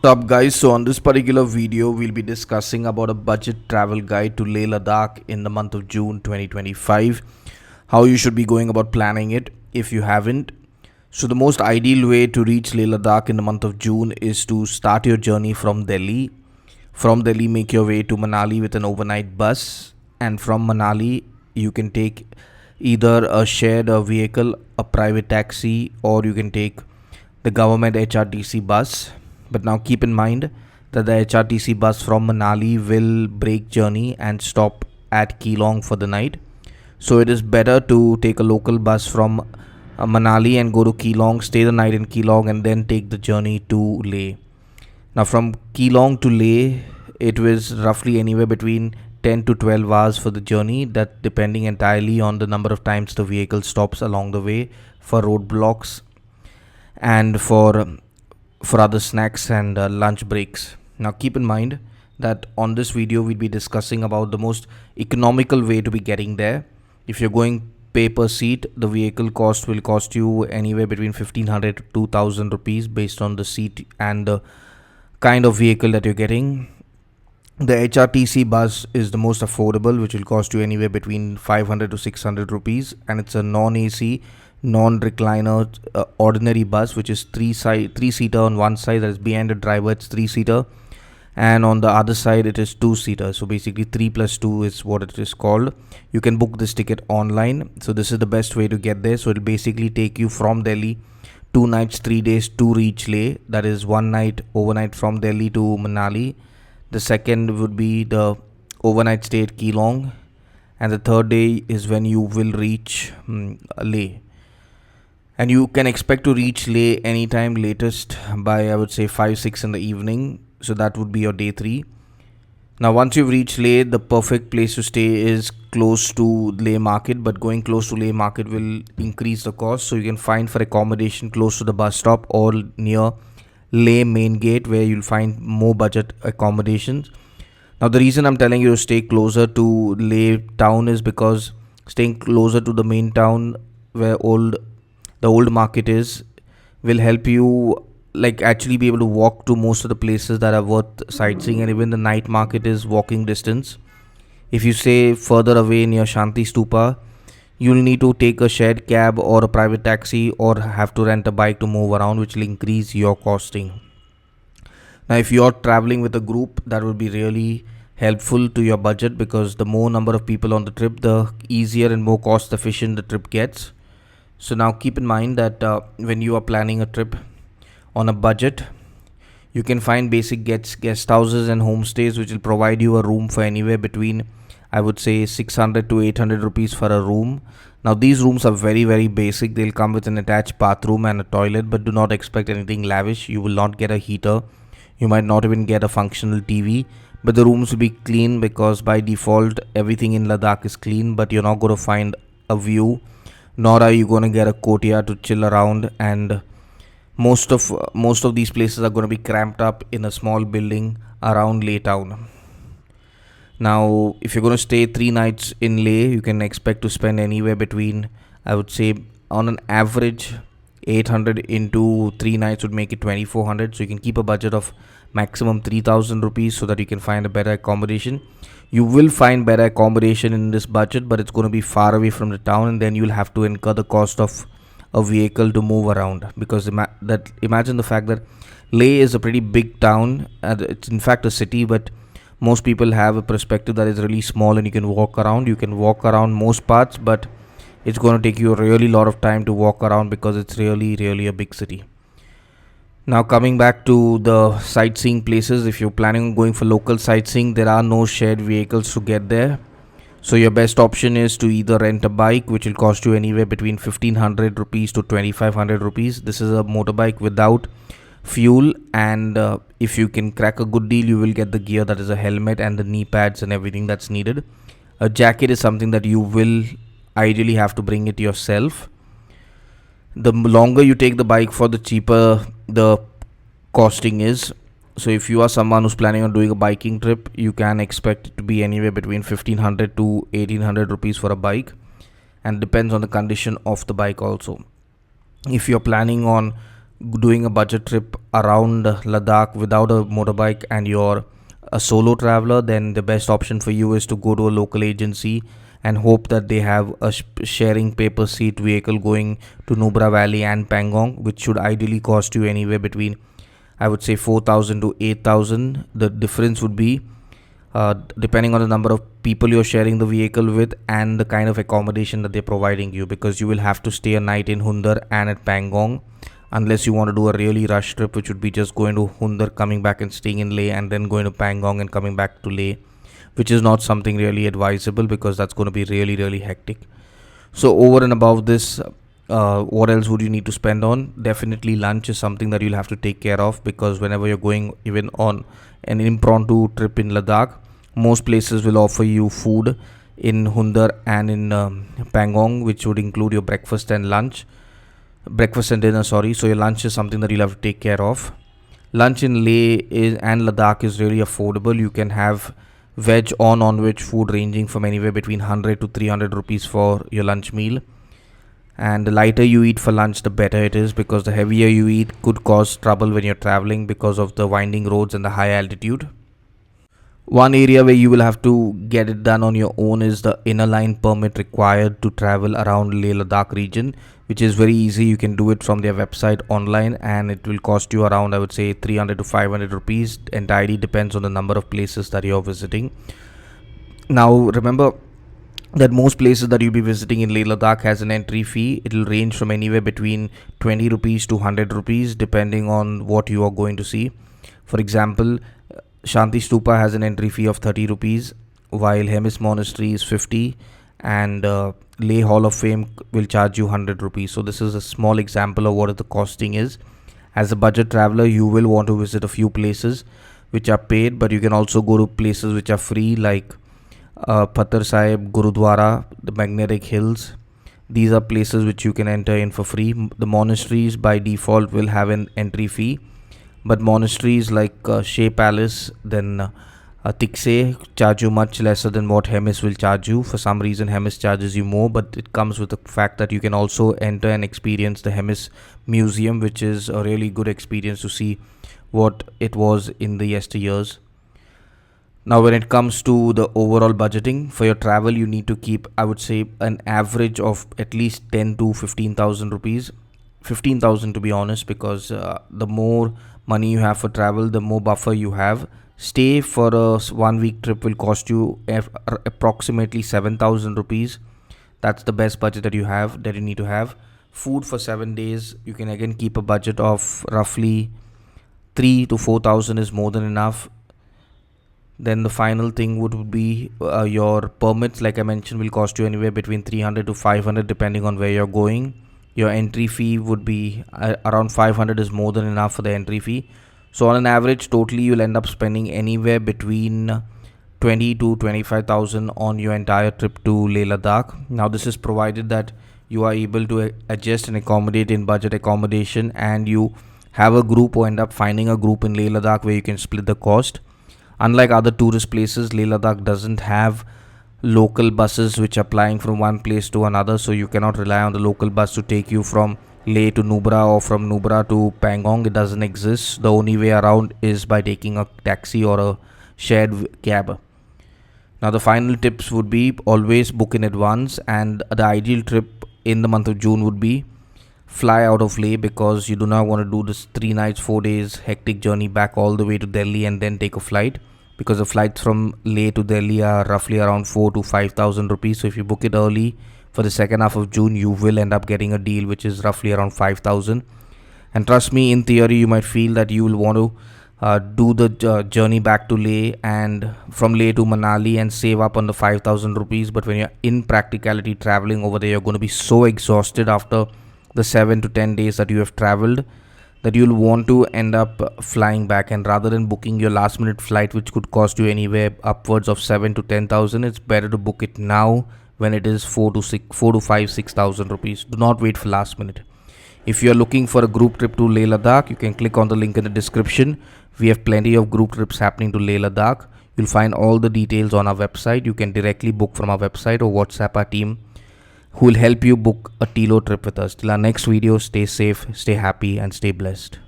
Up guys, so on this particular video we'll be discussing about a budget travel guide to Leh Ladakh in the month of June 2025, how you should be going about planning it if you haven't. So the most ideal way to reach Leh Ladakh in the month of June is to start your journey from Delhi. From Delhi, make your way to Manali with an overnight bus, and from Manali you can take either a shared vehicle, a private taxi, or you can take the government HRTC bus. But now keep in mind that the HRTC bus from Manali will break journey and stop at Keelong for the night. So it is better to take a local bus from Manali and go to Keelong, stay the night in Keelong, and then take the journey to Leh. Now from Keelong to Leh, it was roughly anywhere between 10 to 12 hours for the journey, that depending entirely on the number of times the vehicle stops along the way for roadblocks and for other snacks and lunch breaks. Now keep in mind that on this video we'll be discussing about the most economical way to be getting there. If you're going pay per seat, the vehicle cost will cost you anywhere between 1500 to 2000 rupees based on the seat and the kind of vehicle that you're getting. The HRTC bus is the most affordable, which will cost you anywhere between 500 to 600 rupees, and it's a non-AC non-recliner ordinary bus, which is three seater on one side, that is behind the driver it's 3-seater, and on the other side it is 2-seater. So basically 3 plus 2 is what it is called. You can book this ticket online, so this is the best way to get there. So it'll basically take you from Delhi 2 nights 3 days to reach Leh. That is 1 night overnight from Delhi to Manali. The second would be the overnight stay at Keelong, and the third day is when you will reach Leh. And you can expect to reach Leh anytime latest by, I would say, 5-6 in the evening. So that would be your day 3. Now once you've reached Leh, the perfect place to stay is close to Leh market, but going close to Leh market will increase the cost. So you can find for accommodation close to the bus stop or near Leh main gate, where you'll find more budget accommodations. Now the reason I'm telling you to stay closer to Leh town is because staying closer to the main town where the old market is will help you actually be able to walk to most of the places that are worth sightseeing, and even the night market is walking distance. If you stay further away near Shanti Stupa, you'll need to take a shared cab or a private taxi, or have to rent a bike to move around, which will increase your costing. Now if you're traveling with a group, that will be really helpful to your budget, because the more number of people on the trip, the easier and more cost efficient the trip gets. So now keep in mind that when you are planning a trip on a budget, you can find basic guest houses and homestays, which will provide you a room for anywhere between, I would say, 600 to 800 rupees for a room. Now these rooms are very basic. They'll come with an attached bathroom and a toilet, but do not expect anything lavish. You will not get a heater. You might not even get a functional TV, but the rooms will be clean, because by default everything in Ladakh is clean. But you're not going to find a view, nor are you going to get a courtyard to chill around, and most of these places are going to be cramped up in a small building around Leh town. Now if you're going to stay 3 nights in Leh, you can expect to spend anywhere between, I would say, on an average 800 into 3 nights would make it 2400. So you can keep a budget of maximum 3000 rupees, so that you can find a better accommodation. You will find better accommodation in this budget, but it's going to be far away from the town, and then you'll have to incur the cost of a vehicle to move around, because imagine the fact that Leh is a pretty big town. It's in fact a city, but most people have a perspective that is really small and you can walk around. You can walk around most parts, but it's going to take you a really lot of time to walk around, because it's really a big city. Now coming back to the sightseeing places, if you're planning on going for local sightseeing, there are no shared vehicles to get there. So your best option is to either rent a bike, which will cost you anywhere between 1500 rupees to 2500 rupees. This is a motorbike without fuel, and if you can crack a good deal, you will get the gear, that is a helmet and the knee pads and everything that's needed. A jacket is something that you will ideally have to bring it yourself. The longer you take the bike for, the cheaper the costing is. So if you are someone who's planning on doing a biking trip, you can expect it to be anywhere between 1500 to 1800 rupees for a bike, and depends on the condition of the bike also. If you're planning on doing a budget trip around Ladakh without a motorbike and you're a solo traveler, then the best option for you is to go to a local agency and hope that they have a sharing paper seat vehicle going to Nubra Valley and Pangong, which should ideally cost you anywhere between, I would say, 4,000 to 8,000. The difference would be depending on the number of people you're sharing the vehicle with and the kind of accommodation that they're providing you, because you will have to stay a night in Hundar and at Pangong, unless you want to do a really rush trip, which would be just going to Hundar, coming back and staying in Leh, and then going to Pangong and coming back to Leh, which is not something really advisable because that's going to be really, really hectic. So over and above this, what else would you need to spend on? Definitely lunch is something that you'll have to take care of, because whenever you're going even on an impromptu trip in Ladakh, most places will offer you food in Hundar and in Pangong, which would include your breakfast and dinner. So your lunch is something that you'll have to take care of. Lunch in Leh and Ladakh is really affordable. You can have veg or non-veg food ranging from anywhere between 100 to 300 rupees for your lunch meal. And the lighter you eat for lunch, the better it is, because the heavier you eat could cause trouble when you're traveling because of the winding roads and the high altitude. One area where you will have to get it done on your own is the inner line permit required to travel around Leh Ladakh region, which is very easy. You can do it from their website online, and it will cost you around, I would say, 300 to 500 rupees. Entirely depends on the number of places that you're visiting. Now remember that most places that you'll be visiting in Leh Ladakh has an entry fee. It will range from anywhere between 20 rupees to 100 rupees depending on what you are going to see. For example, Shanti Stupa has an entry fee of 30 rupees, while Hemis Monastery is 50, and Leh Hall of Fame will charge you 100 rupees. So this is a small example of what the costing is. As a budget traveler, you will want to visit a few places which are paid, but you can also go to places which are free, like Pathar Sahib, Gurudwara, the Magnetic Hills. These are places which you can enter in for free. The monasteries by default will have an entry fee, but monasteries like Shea Palace, then Tikse charge you much lesser than what Hemis will charge you. For some reason, Hemis charges you more, but it comes with the fact that you can also enter and experience the Hemis Museum, which is a really good experience to see what it was in the yesteryears. Now, when it comes to the overall budgeting for your travel, you need to keep, I would say, an average of at least 10 to 15,000 rupees. 15,000 to be honest, because the more money you have for travel, the more buffer you have. Stay for a 1 week trip will cost you approximately 7,000 rupees. That's the best budget that you need to have. Food for 7 days, you can again keep a budget of roughly 3 to 4,000 is more than enough. Then the final thing would be your permits, like I mentioned, will cost you anywhere between 300 to 500 depending on where you're going. Your entry fee would be around 500 is more than enough for the entry fee. So on an average, totally you'll end up spending anywhere between 20 to 25,000 on your entire trip to Leh Ladakh. Now this is provided that you are able to adjust and accommodate in budget accommodation, and you have a group or end up finding a group in Leh Ladakh where you can split the cost. Unlike other tourist places, Leh Ladakh doesn't have local buses which are plying from one place to another, so you cannot rely on the local bus to take you from Leh to Nubra or from Nubra to Pangong. It doesn't exist. The only way around is by taking a taxi or a shared cab. Now the final tips would be always book in advance, and the ideal trip in the month of June would be fly out of Leh, because you do not want to do this 3 nights 4 days hectic journey back all the way to Delhi and then take a flight, because the flights from Leh to Delhi are roughly around 4 to 5,000 rupees. So if you book it early for the second half of June, you will end up getting a deal which is roughly around 5,000. And trust me, in theory you might feel that you will want to do the journey back to Leh and from Leh to Manali and save up on the 5,000 rupees, but when you're in practicality traveling over there, you're going to be so exhausted after the 7 to 10 days that you have traveled that you'll want to end up flying back. And rather than booking your last minute flight, which could cost you anywhere upwards of 7 to 10,000, it's better to book it now when it is 4 to 5 6,000 rupees. Do not wait for last minute. If you are looking for a group trip to Leh Ladakh, you can click on the link in the description. We have plenty of group trips happening to Leh Ladakh. You'll find all the details on our website. You can directly book from our website or WhatsApp our team who will help you book a Tlow trip with us. Till our next video, stay safe, stay happy, and stay blessed.